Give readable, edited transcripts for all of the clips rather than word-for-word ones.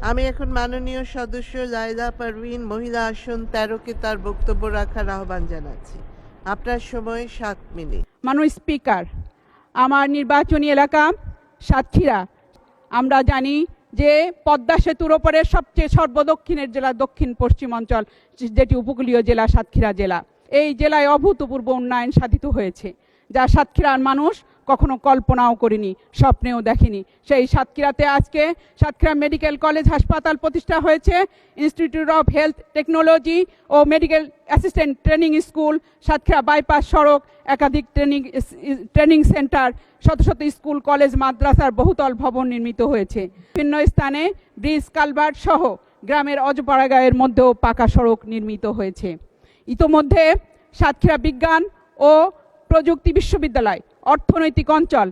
আমি এখন মাননীয় সদস্য জায়দা পারভিন মহিলা আসন 13-কে তার বক্তব্য রাখার আহ্বান জানাচ্ছি। আপনার সময় 7 মিনিট। মাননীয় স্পিকার, আমার নির্বাচনী এলাকা সাতক্ষীরা। আমরা জানি যে পদ্মা সেতুর ওপরে সবচেয়ে সর্বদক্ষিণের জেলা দক্ষিণ পশ্চিমাঞ্চল, যেটি উপকূলীয় জেলা সাতক্ষীরা জেলা। এই জেলায় অভূতপূর্ব উন্নয়ন সাধিত হয়েছে, যা সাতক্ষীরার মানুষ কখনো কল্পনাও করেনি, স্বপ্নেও দেখেনি। সেই সাতক্ষীরাতে আজকে সাতক্ষীরা মেডিকেল কলেজ হাসপাতাল প্রতিষ্ঠা হয়েছে, ইনস্টিটিউট অফ হেলথ টেকনোলজি ও medical assistant training school, Satkhira bypass সড়ক, একাধিক ট্রেনিং সেন্টার, শত শত স্কুল কলেজ মাদ্রাসার বহুতল ভবন নির্মিত হয়েছে। বিভিন্ন স্থানে ব্রিজ কালভার্ট সহ গ্রামের অজপাড়াগাঁয়ের মধ্যেও পাকা সড়ক নির্মিত হয়েছে। ইতোমধ্যে সাতক্ষীরা বিজ্ঞান ও প্রযুক্তি বিশ্ববিদ্যালয়, অর্থনৈতিক অঞ্চল,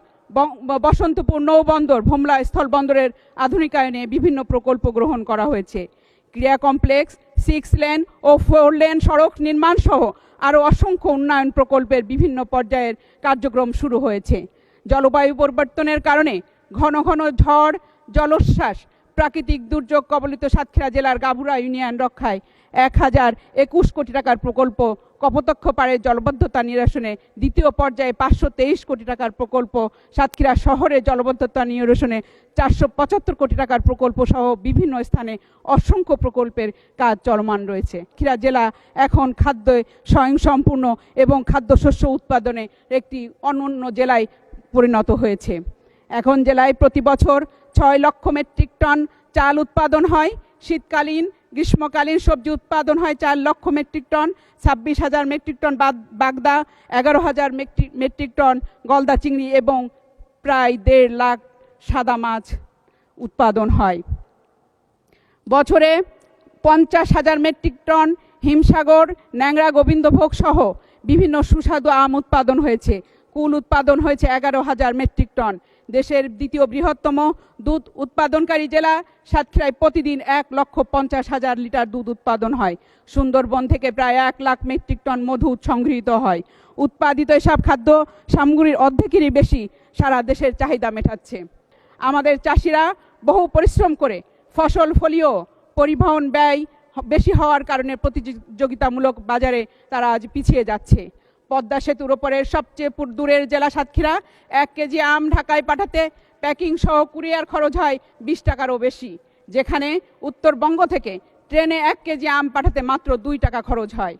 বসন্তপুর নৌবন্দর, ভোমলা স্থলবন্দরের আধুনিকায়নে বিভিন্ন প্রকল্প গ্রহণ করা হয়েছে। ক্রীড়া কমপ্লেক্স, 6 লেন ও 4 লেন সড়ক নির্মাণ সহ আরও অসংখ্য উন্নয়ন প্রকল্পের বিভিন্ন পর্যায়ের কার্যক্রম শুরু হয়েছে। জলবায়ু পরিবর্তনের কারণে ঘন ঘন ঝড়, জলোচ্ছ্বাস, প্রাকৃতিক দুর্যোগ কবলিত সাতক্ষীরা জেলার গাভুরা ইউনিয়ন রক্ষায় 1021 কোটি টাকার প্রকল্প, কপোতাক্ষ পাড়ের জলবদ্ধতা নিরসনে দ্বিতীয় পর্যায়ে 523 কোটি টাকার প্রকল্প, সাতক্ষীরা শহরে জলবদ্ধতা নিরসনে 475 কোটি টাকার প্রকল্প সহ বিভিন্ন স্থানে অসংখ্য প্রকল্পের কাজ চলমান রয়েছে। সাতক্ষীরা জেলা এখন খাদ্যে স্বয়ংসম্পূর্ণ এবং খাদ্যশস্য উৎপাদনে একটি অনন্য জেলায় পরিণত হয়েছে। এখন জেলায় প্রতি বছর 6 লক্ষ মেট্রিক টন চাল উৎপাদন হয়। শীতকালীন গ্রীষ্মকালীন সবজি উৎপাদন হয় 4 লক্ষ মেট্রিক টন, 26,000 মেট্রিক টন বাগদা, 11,000 মেট্রিক টন গলদা চিংড়ি এবং প্রায় 1.5 লাখ সাদা মাছ উৎপাদন হয়। বছরে 50,000 মেট্রিক টন হিমসাগর, ন্যাংরা, গোবিন্দভোগ সহ বিভিন্ন সুস্বাদু আম উৎপাদন হয়েছে। কুল উৎপাদন হয়েছে 11,000 মেট্রিক টন। দেশের দ্বিতীয় বৃহত্তম দুধ উৎপাদনকারী জেলা সাতক্ষীরায় প্রতিদিন 1,50,000 লিটার দুধ উৎপাদন হয়। সুন্দরবন থেকে প্রায় 1 লাখ মেট্রিক টন মধু সংগৃহীত হয়। উৎপাদিত এসব খাদ্য সামগ্রীর অর্ধেকেরই বেশি সারা দেশের চাহিদা মেটাচ্ছে। আমাদের চাষিরা বহু পরিশ্রম করে ফসল ফলিয়েও পরিবহন ব্যয় বেশি হওয়ার কারণে প্রতিযোগিতামূলক বাজারে তারা আজ পিছিয়ে যাচ্ছে। পদ্মা সেতুর ওপরের সবচেয়ে দূরের জেলা সাতক্ষীরা, 1 কেজি আম ঢাকায় পাঠাতে প্যাকিং সহ কুরিয়ার খরচ হয় 20 টাকারও বেশি, যেখানে উত্তরবঙ্গ থেকে ট্রেনে 1 কেজি আম পাঠাতে মাত্র 2 টাকা খরচ হয়।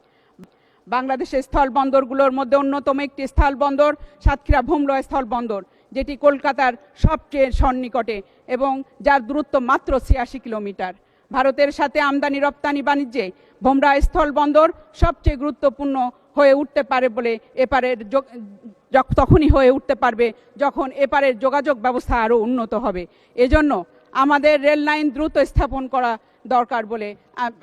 বাংলাদেশের স্থলবন্দরগুলোর মধ্যে অন্যতম একটি স্থলবন্দর সাতক্ষীরা ভোমলা স্থলবন্দর, যেটি কলকাতার সবচেয়ে সন্নিকটে এবং যার দূরত্ব মাত্র 86 কিলোমিটার। ভারতের সাথে আমদানি রপ্তানি বাণিজ্যে ভোমরা স্থলবন্দর সবচেয়ে গুরুত্বপূর্ণ হয়ে উঠতে পারে বলে এপারের তখনই হয়ে উঠতে পারবে যখন এপারের যোগাযোগ ব্যবস্থা আরও উন্নত হবে। এজন্য আমাদের রেল লাইন দ্রুত স্থাপন করা দরকার বলে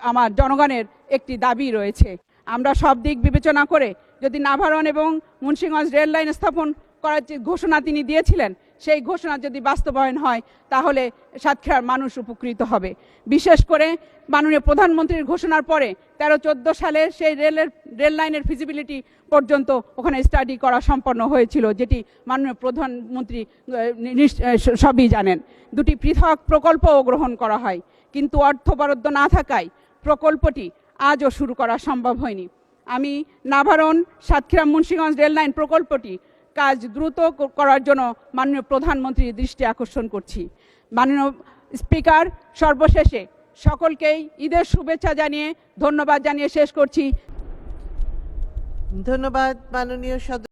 আমার জনগণের একটি দাবি রয়েছে। আমরা সব দিক বিবেচনা করে যদি নাভারণ এবং মুন্সিগঞ্জ রেল লাইন স্থাপন করার যে ঘোষণা তিনি দিয়েছিলেন, সেই ঘোষণা যদি বাস্তবায়ন হয় তাহলে সাতক্ষীরার মানুষ উপকৃত হবে। বিশেষ করে মাননীয় প্রধানমন্ত্রীর ঘোষণার পরে 13-14 সালে সেই রেল লাইনের ফিজিবিলিটি পর্যন্ত ওখানে স্টাডি করা সম্পন্ন হয়েছিল, যেটি মাননীয় প্রধানমন্ত্রী সবই জানেন। 2টি পৃথক প্রকল্পও গ্রহণ করা হয়, কিন্তু অর্থ বরাদ্দ না থাকায় প্রকল্পটি আজও শুরু করা সম্ভব হয়নি। আমি নাভারণ সাতক্ষীরা মুন্সিগঞ্জ রেল লাইন প্রকল্পটি কাজ দ্রুত করার জন্য মাননীয় প্রধানমন্ত্রীর দৃষ্টি আকর্ষণ করছি। মাননীয় স্পিকার, সর্বশেষে সকলকেই ঈদের শুভেচ্ছা জানিয়ে ধন্যবাদ জানিয়ে শেষ করছি। ধন্যবাদ মাননীয় সদস্য।